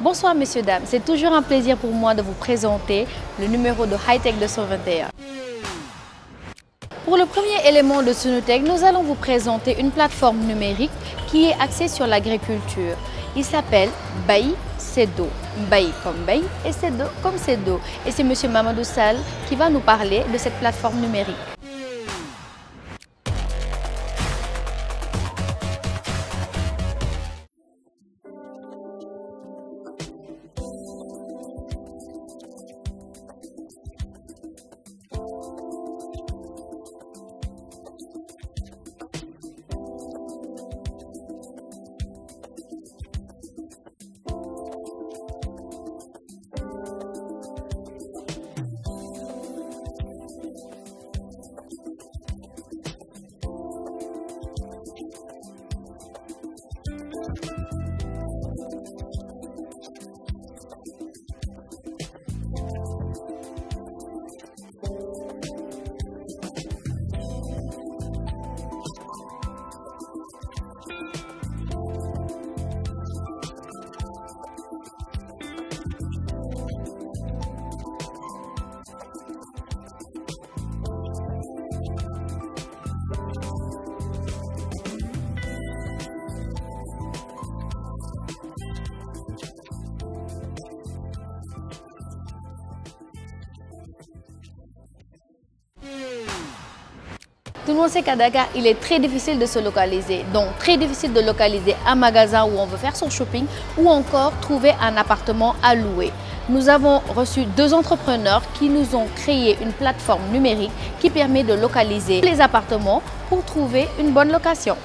Bonsoir messieurs, dames, c'est toujours un plaisir pour moi de vous présenter le numéro de Hightech 221. Pour le premier élément de Sunutech, nous allons vous présenter une plateforme numérique qui est axée sur l'agriculture. Il s'appelle Bay Seddo. Bay comme Bay et Seddo comme Seddo. Et c'est monsieur Mamadou Sall qui va nous parler de cette plateforme numérique. Tout le monde sait qu'à Dakar, il est très difficile de se localiser. Donc, très difficile de localiser un magasin où on veut faire son shopping ou encore trouver un appartement à louer. Nous avons reçu deux entrepreneurs qui nous ont créé une plateforme numérique qui permet de localiser les appartements pour trouver une bonne location.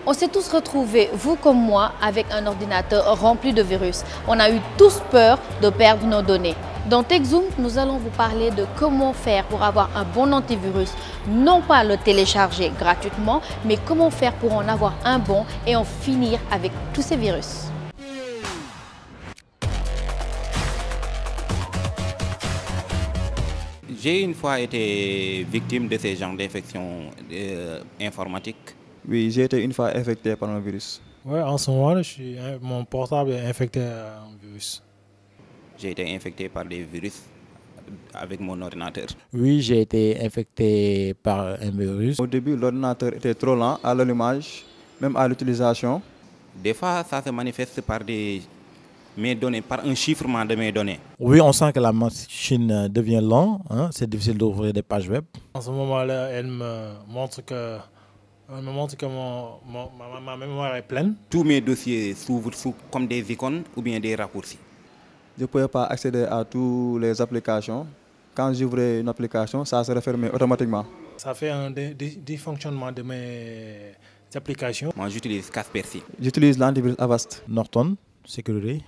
On s'est tous retrouvés, vous comme moi, avec un ordinateur rempli de virus. On a eu tous peur de perdre nos données. Dans TechZoom, nous allons vous parler de comment faire pour avoir un bon antivirus. Non pas le télécharger gratuitement, mais comment faire pour en avoir un bon et en finir avec tous ces virus. J'ai une fois été victime de ces genres d'infections informatiques. Oui, j'ai été une fois infecté par un virus. Oui, en ce moment, mon portable est infecté à un virus. J'ai été infecté par des virus avec mon ordinateur. Oui, j'ai été infecté par un virus. Au début, l'ordinateur était trop lent à l'allumage, même à l'utilisation. Des fois, ça se manifeste par mes données, par un chiffrement de mes données. Oui, on sent que la machine devient lente, hein? C'est difficile d'ouvrir des pages web. En ce moment-là, elle me montre que On me montre que ma mémoire est pleine. Tous mes dossiers s'ouvrent comme des icônes ou bien des raccourcis. Je ne pouvais pas accéder à toutes les applications. Quand j'ouvrais une application, ça se refermait automatiquement. Ça fait un dysfonctionnement de mes applications. Moi, j'utilise Kaspersky. J'utilise l'antivirus Avast. Norton Security.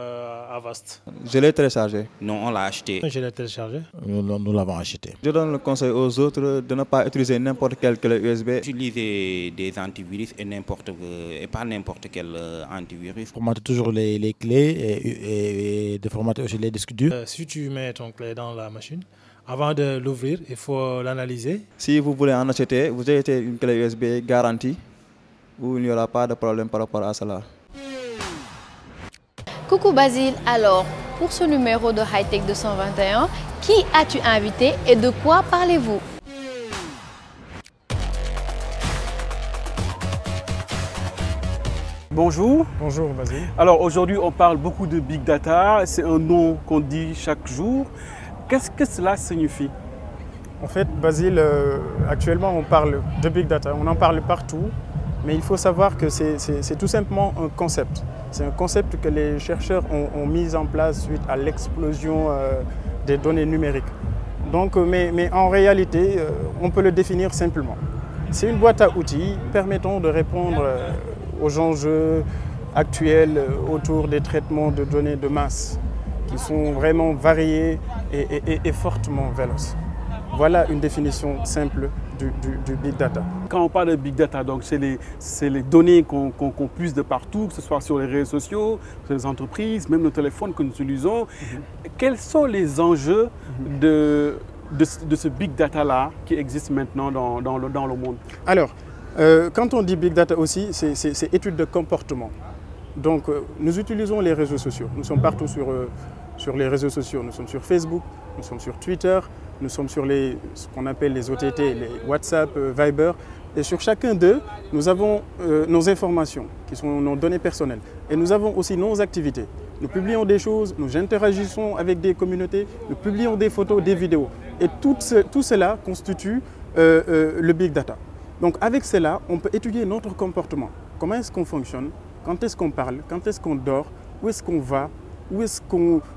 Avast. Je l'ai téléchargé. Non, on l'a acheté. Je l'ai téléchargé. Nous l'avons acheté. Je donne le conseil aux autres de ne pas utiliser n'importe quelle clé USB. Utiliser des antivirus et pas n'importe quel antivirus. Formater toujours les clés et de formater aussi les disques durs. Si tu mets ton clé dans la machine, avant de l'ouvrir, il faut l'analyser. Si vous voulez en acheter, vous achetez une clé USB garantie où il n'y aura pas de problème par rapport à cela. Coucou Basile, alors pour ce numéro de Hightech 221, qui as-tu invité et de quoi parlez-vous? Bonjour. Bonjour Basile. Alors aujourd'hui on parle beaucoup de Big Data, c'est un nom qu'on dit chaque jour. Qu'est-ce que cela signifie? En fait, Basile, actuellement on parle de Big Data, on en parle partout, mais il faut savoir que c'est tout simplement un concept. C'est un concept que les chercheurs ont mis en place suite à l'explosion des données numériques. Donc, mais en réalité, on peut le définir simplement. C'est une boîte à outils permettant de répondre aux enjeux actuels autour des traitements de données de masse qui sont vraiment variés et fortement véloces. Voilà une définition simple du Big Data. Quand on parle de Big Data, c'est les données qu'on puise de partout, que ce soit sur les réseaux sociaux, sur les entreprises, même nos téléphones que nous utilisons. Quels sont les enjeux de ce Big Data-là qui existe maintenant dans le monde? Alors, quand on dit Big Data aussi, c'est étude de comportement. Donc, nous utilisons les réseaux sociaux. Nous sommes partout sur les réseaux sociaux. Nous sommes sur Facebook, nous sommes sur Twitter, nous sommes sur ce qu'on appelle les OTT, les WhatsApp, Viber. Et sur chacun d'eux, nous avons nos informations, qui sont nos données personnelles. Et nous avons aussi nos activités. Nous publions des choses, nous interagissons avec des communautés, nous publions des photos, des vidéos. Et tout cela constitue le Big Data. Donc avec cela, on peut étudier notre comportement. Comment est-ce qu'on fonctionne? Quand est-ce qu'on parle? Quand est-ce qu'on dort? Où est-ce qu'on va?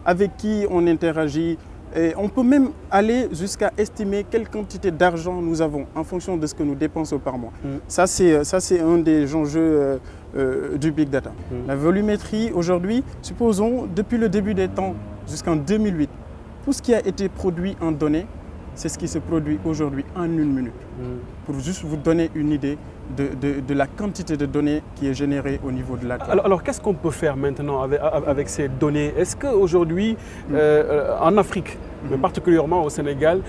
Avec qui on interagit? Et on peut même aller jusqu'à estimer quelle quantité d'argent nous avons en fonction de ce que nous dépensons par mois. Ça, c'est un des enjeux du Big Data. La volumétrie, aujourd'hui, supposons, depuis le début des temps jusqu'en 2008, tout ce qui a été produit en données, c'est ce qui se produit aujourd'hui en une minute. Pour juste vous donner une idée de la quantité de données qui est générée au niveau de la Terre. Alors qu'est-ce qu'on peut faire maintenant avec ces données? Est-ce qu'aujourd'hui, en Afrique, mais particulièrement au Sénégal,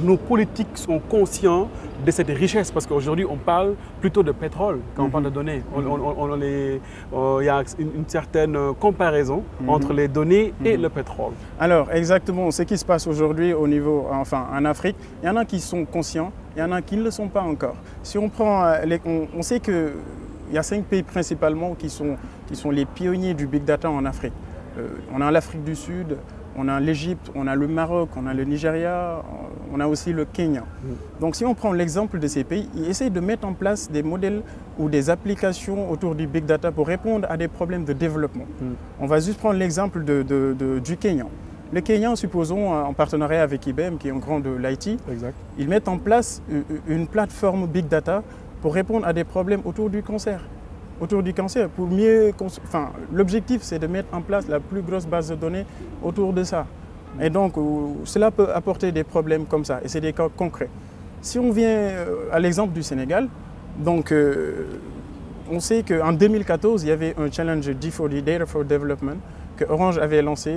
nos politiques sont conscients de cette richesse? Parce qu'aujourd'hui, on parle plutôt de pétrole quand on parle de données. Il y a une certaine comparaison entre les données et le pétrole. Alors, exactement. Ce qui se passe aujourd'hui au niveau, en Afrique, il y en a qui sont conscients, il y en a qui ne le sont pas encore. Si on prend, on sait qu'il y a 5 pays principalement qui sont les pionniers du Big Data en Afrique. On a l'Afrique du Sud, on a l'Égypte, on a le Maroc, on a le Nigeria, on a aussi le Kenya. Donc si on prend l'exemple de ces pays, ils essayent de mettre en place des modèles ou des applications autour du Big Data pour répondre à des problèmes de développement. On va juste prendre l'exemple du Kenya. Le Kenya, supposons, en partenariat avec IBM, qui est un grand de l'IT, ils mettent en place une plateforme Big Data pour répondre à des problèmes autour du cancer. Pour mieux, l'objectif, c'est de mettre en place la plus grosse base de données autour de ça. Et donc, cela peut apporter des problèmes comme ça, et c'est des cas concrets. Si on vient à l'exemple du Sénégal, donc, on sait qu'en 2014, il y avait un challenge D4D, Data for Development, que Orange avait lancé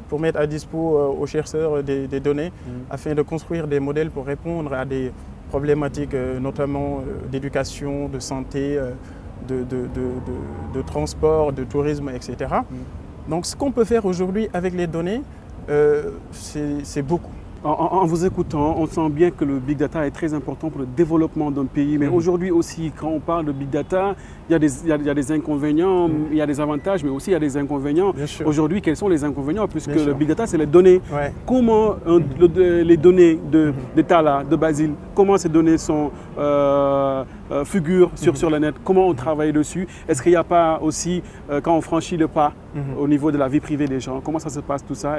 pour mettre à dispo aux chercheurs des données afin de construire des modèles pour répondre à des problématiques notamment d'éducation, de santé, de transport, de tourisme, etc. Donc ce qu'on peut faire aujourd'hui avec les données, c'est beaucoup. En vous écoutant, on sent bien que le Big Data est très important pour le développement d'un pays. Mais aujourd'hui aussi, quand on parle de Big Data, il y a des inconvénients, il y a des avantages, mais aussi il y a des inconvénients. Aujourd'hui, quels sont les inconvénients? Puisque le Big Data, c'est les données. Comment les données de Talla, de Basile, comment ces données sont figurent sur le net. Comment on travaille dessus? Est-ce qu'il n'y a pas aussi, quand on franchit le pas au niveau de la vie privée des gens, comment ça se passe tout ça?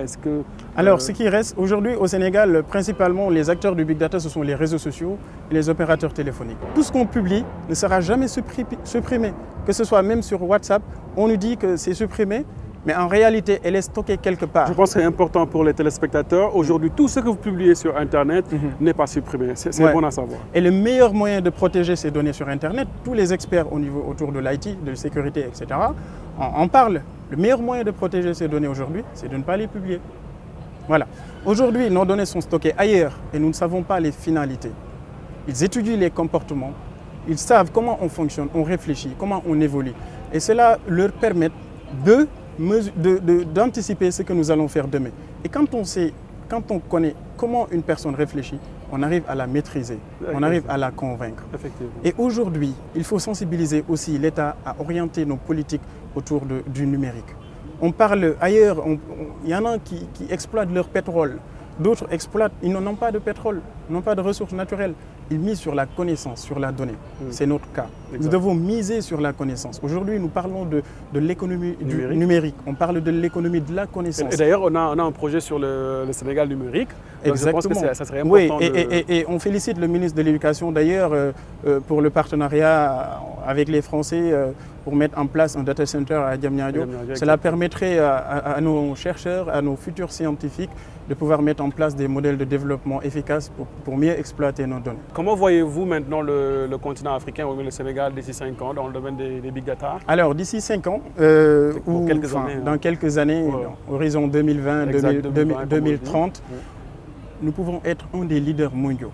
Alors, ce qui reste aujourd'hui au Sénégal, principalement les acteurs du Big Data, ce sont les réseaux sociaux et les opérateurs téléphoniques. Tout ce qu'on publie ne sera jamais supprimé. Que ce soit même sur WhatsApp, on nous dit que c'est supprimé, mais en réalité, elle est stockée quelque part. Je pense que c'est important pour les téléspectateurs. Aujourd'hui, tout ce que vous publiez sur Internet n'est pas supprimé. C'est bon à savoir. Et le meilleur moyen de protéger ces données sur Internet, tous les experts autour de l'IT, de la sécurité, etc., en parlent. Le meilleur moyen de protéger ces données aujourd'hui, c'est de ne pas les publier. Voilà. Aujourd'hui, nos données sont stockées ailleurs et nous ne savons pas les finalités. Ils étudient les comportements, ils savent comment on fonctionne, on réfléchit, comment on évolue. Et cela leur permet d'anticiper ce que nous allons faire demain. Et quand on connaît comment une personne réfléchit, on arrive à la maîtriser, on arrive à la convaincre. Et aujourd'hui, il faut sensibiliser aussi l'État à orienter nos politiques autour du numérique. On parle ailleurs, il y en a qui exploitent leur pétrole, d'autres exploitent, ils n'ont pas de pétrole, ils n'ont pas de ressources naturelles. Ils misent sur la connaissance, sur la donnée. C'est notre cas. Exact. Nous devons miser sur la connaissance. Aujourd'hui, nous parlons de l'économie numérique. On parle de l'économie de la connaissance. Et d'ailleurs, on a un projet sur le Sénégal numérique. Exactement. Je pense que ça serait important. Oui, et on félicite le ministre de l'Éducation d'ailleurs pour le partenariat avec les Français pour mettre en place un data center à Diamniadio. Cela permettrait à nos chercheurs, à nos futurs scientifiques de pouvoir mettre en place des modèles de développement efficaces pour mieux exploiter nos données. Comment voyez-vous maintenant le continent africain ou le Sénégal d'ici 5 ans dans le domaine des big data? Alors d'ici 5 ans, dans quelques années, horizon 2020-2030, nous pouvons être un des leaders mondiaux.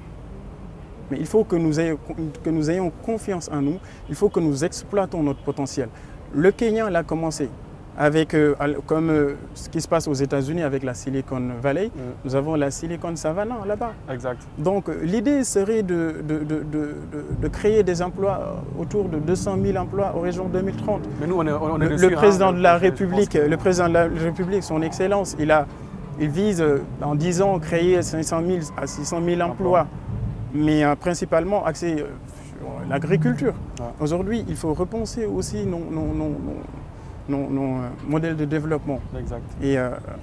Mais il faut que nous ayons confiance en nous, il faut que nous exploitons notre potentiel. Le Kenya l'a commencé. Avec, comme ce qui se passe aux États-Unis avec la Silicon Valley, nous avons la Silicon Savannah là-bas. Exact. Donc l'idée serait de créer des emplois autour de 200 000 emplois horizon 2030. Mais nous, on est dessus, le président de la République, son Excellence, il vise en 10 ans créer 500 000 à 600 000 emplois, mais principalement axé sur l'agriculture. Aujourd'hui, il faut repenser aussi nos modèles de développement. Exact. Et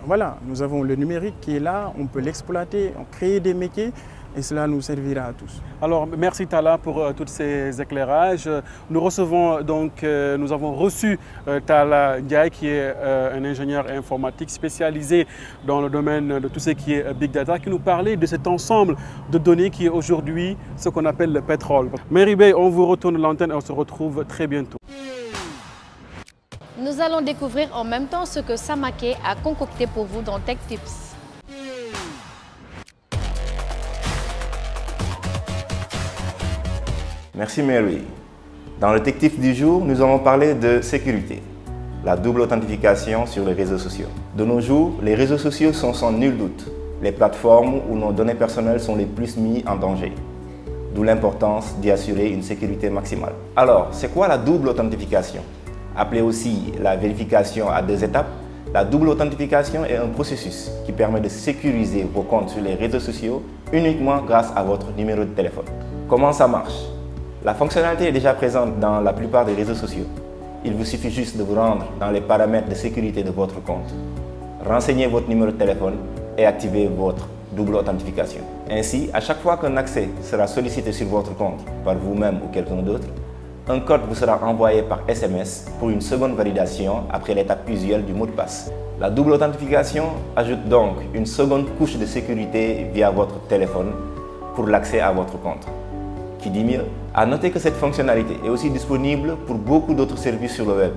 voilà, nous avons le numérique qui est là, on peut l'exploiter, créer des métiers et cela nous servira à tous. Alors merci Talla pour tous ces éclairages. Nous avons reçu Talla Ndiaye qui est un ingénieur informatique spécialisé dans le domaine de tout ce qui est Big Data, qui nous parlait de cet ensemble de données qui est aujourd'hui ce qu'on appelle le pétrole. Mary Bey, on vous retourne l'antenne et on se retrouve très bientôt. Nous allons découvrir en même temps ce que Samaké a concocté pour vous dans Tech Tips. Merci Mary. Dans le Tech Tips du jour, nous allons parler de sécurité, la double authentification sur les réseaux sociaux. De nos jours, les réseaux sociaux sont sans nul doute les plateformes où nos données personnelles sont les plus mises en danger. D'où l'importance d'y assurer une sécurité maximale. Alors, c'est quoi la double authentification ? Appelée aussi la vérification à 2 étapes, la double authentification est un processus qui permet de sécuriser vos comptes sur les réseaux sociaux uniquement grâce à votre numéro de téléphone. Comment ça marche? La fonctionnalité est déjà présente dans la plupart des réseaux sociaux. Il vous suffit juste de vous rendre dans les paramètres de sécurité de votre compte, renseigner votre numéro de téléphone et activer votre double authentification. Ainsi, à chaque fois qu'un accès sera sollicité sur votre compte par vous-même ou quelqu'un d'autre, un code vous sera envoyé par SMS pour une seconde validation après l'étape usuelle du mot de passe. La double authentification ajoute donc une seconde couche de sécurité via votre téléphone pour l'accès à votre compte. Qui dit mieux? À noter que cette fonctionnalité est aussi disponible pour beaucoup d'autres services sur le web,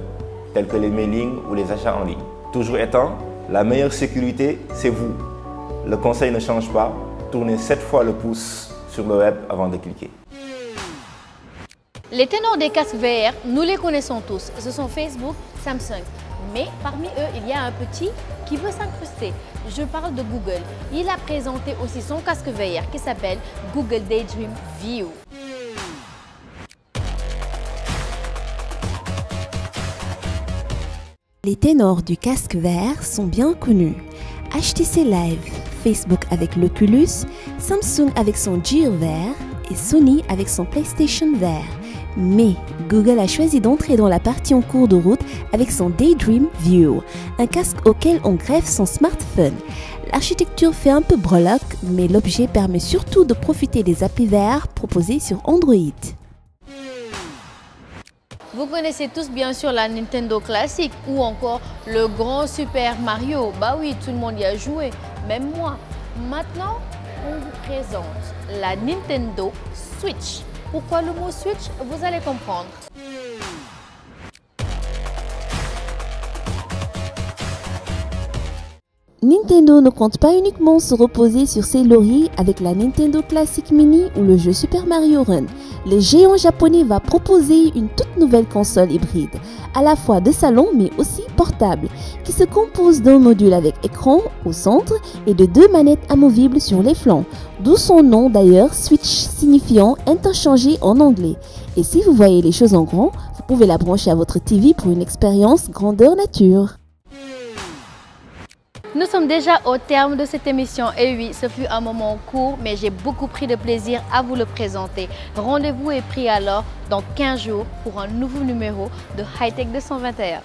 tels que les mailings ou les achats en ligne. Toujours étant, la meilleure sécurité, c'est vous. Le conseil ne change pas, tournez 7 fois le pouce sur le web avant de cliquer. Les ténors des casques VR, nous les connaissons tous. Ce sont Facebook, Samsung. Mais parmi eux, il y a un petit qui veut s'incruster. Je parle de Google. Il a présenté aussi son casque VR qui s'appelle Google Daydream View. Les ténors du casque VR sont bien connus. HTC Live, Facebook avec l'Oculus, Samsung avec son Gear VR et Sony avec son PlayStation VR. Mais Google a choisi d'entrer dans la partie en cours de route avec son Daydream View, un casque auquel on greffe son smartphone. L'architecture fait un peu breloque, mais l'objet permet surtout de profiter des applis VR proposés sur Android. Vous connaissez tous bien sûr la Nintendo classique ou encore le grand Super Mario. Bah oui, tout le monde y a joué, même moi. Maintenant, on vous présente la Nintendo Switch. Pourquoi le mot Switch? Vous allez comprendre. Nintendo ne compte pas uniquement se reposer sur ses lauriers avec la Nintendo Classic Mini ou le jeu Super Mario Run. Le géant japonais va proposer une toute nouvelle console hybride, à la fois de salon mais aussi portable, qui se compose d'un module avec écran au centre et de 2 manettes amovibles sur les flancs, d'où son nom d'ailleurs, Switch signifiant interchangé en anglais. Et si vous voyez les choses en grand, vous pouvez la brancher à votre TV pour une expérience grandeur nature. Nous sommes déjà au terme de cette émission et oui, ce fut un moment court mais j'ai beaucoup pris de plaisir à vous le présenter. Rendez-vous est pris alors dans 15 jours pour un nouveau numéro de Hightech 221.